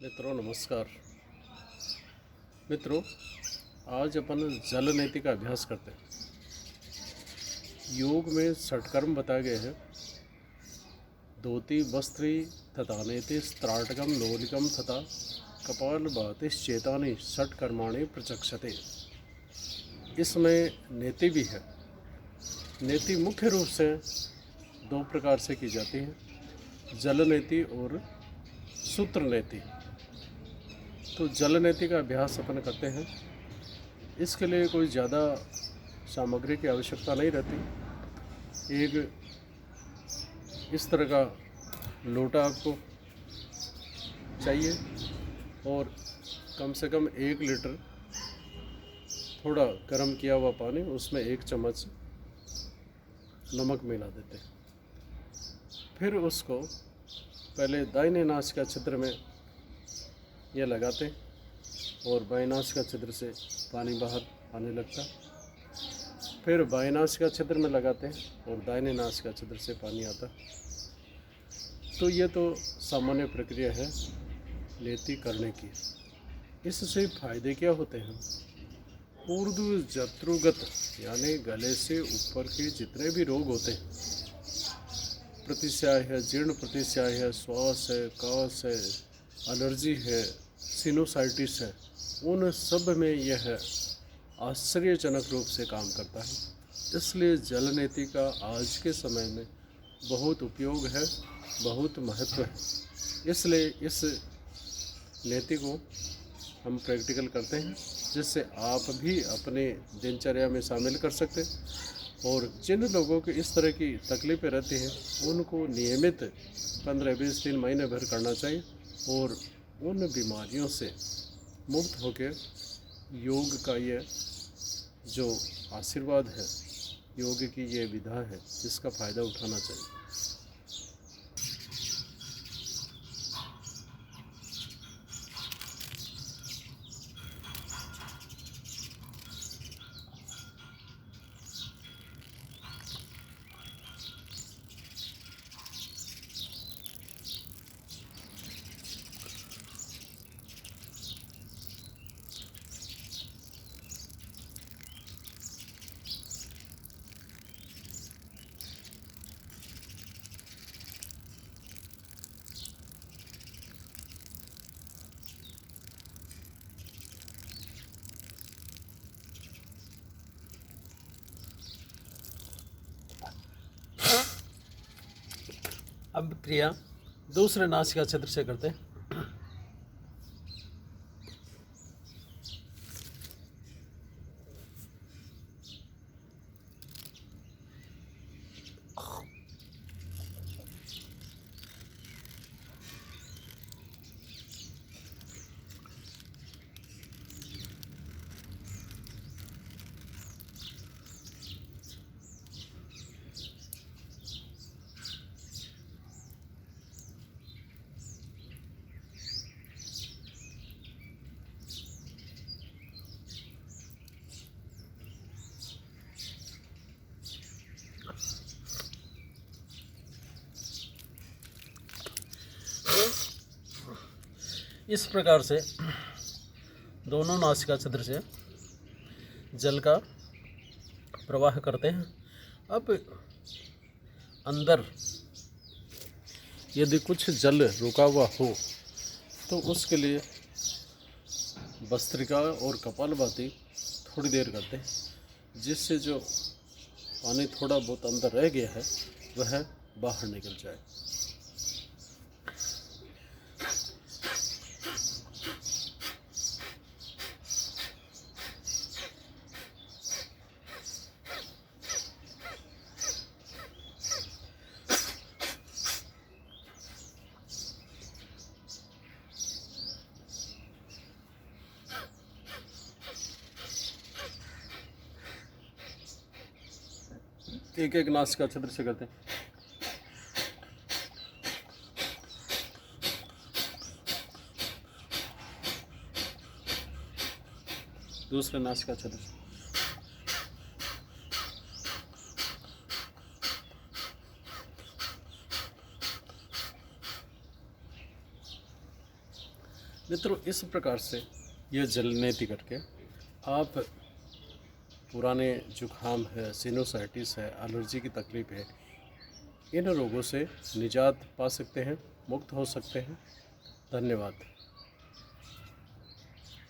मित्रों नमस्कार। मित्रों, आज अपन जल नीति का अभ्यास करते हैं। योग में षटकर्म बताए गए हैं। धोती वस्त्री तथा नेति स्त्राटकम नोलिकम तथा कपाल भातिश्चेतानि षटकर्माणि प्रचक्षते। इसमें नेति भी है। नेति मुख्य रूप से दो प्रकार से की जाती है, जल नेति और सूत्र नेति। तो जल नेति का अभ्यास अपन करते हैं। इसके लिए कोई ज़्यादा सामग्री की आवश्यकता नहीं रहती। एक इस तरह का लोटा आपको चाहिए और कम से कम 1 लीटर थोड़ा गर्म किया हुआ पानी, उसमें 1 चम्मच नमक मिला देते हैं। फिर उसको पहले दाहिने नासिका छिद्र में ये लगाते और बाएं नासिका छिद्र से पानी बाहर आने लगता। फिर बाएं नासिका छिद्र में लगाते और दाहिने नासिका छिद्र से पानी आता। तो ये तो सामान्य प्रक्रिया है नेति करने की। इससे फायदे क्या होते हैं? ऊर्ध्व जत्रुगत यानी गले से ऊपर के जितने भी रोग होते हैं, प्रतिस्याय है, जीर्ण प्रतिस्याय है, श्वास है, कास है, एलर्जी है, सिनोसाइटिस है, उन सब में यह आश्चर्यजनक रूप से काम करता है। इसलिए जल नीति का आज के समय में बहुत उपयोग है, बहुत महत्व है। इसलिए इस नीति को हम प्रैक्टिकल करते हैं, जिससे आप भी अपने दिनचर्या में शामिल कर सकते हैं। और जिन लोगों की इस तरह की तकलीफ़ें रहती हैं, उनको नियमित 15-20 दिन महीने भर करना चाहिए और उन बीमारियों से मुक्त होकर योग का ये जो आशीर्वाद है, योग की ये विधा है, इसका फ़ायदा उठाना चाहिए। अब क्रिया दूसरे नासिका छिद्र से करते हैं। इस प्रकार से दोनों नासिका छिद्र से जल का प्रवाह करते हैं। अब अंदर यदि कुछ जल रुका हुआ हो तो उसके लिए भस्त्रिका और कपालभाति थोड़ी देर करते हैं, जिससे जो पानी थोड़ा बहुत अंदर रह गया है वह बाहर निकल जाए। एक एक नासिका छिद्र से करते हैं। दूसरे नासिका छिद्र से। मित्रों, इस प्रकार से यह जलनेति करके आप पुराने जुखाम है, सिनोसाइटिस है, एलर्जी की तकलीफ़ है, इन रोगों से निजात पा सकते हैं, मुक्त हो सकते हैं। धन्यवाद।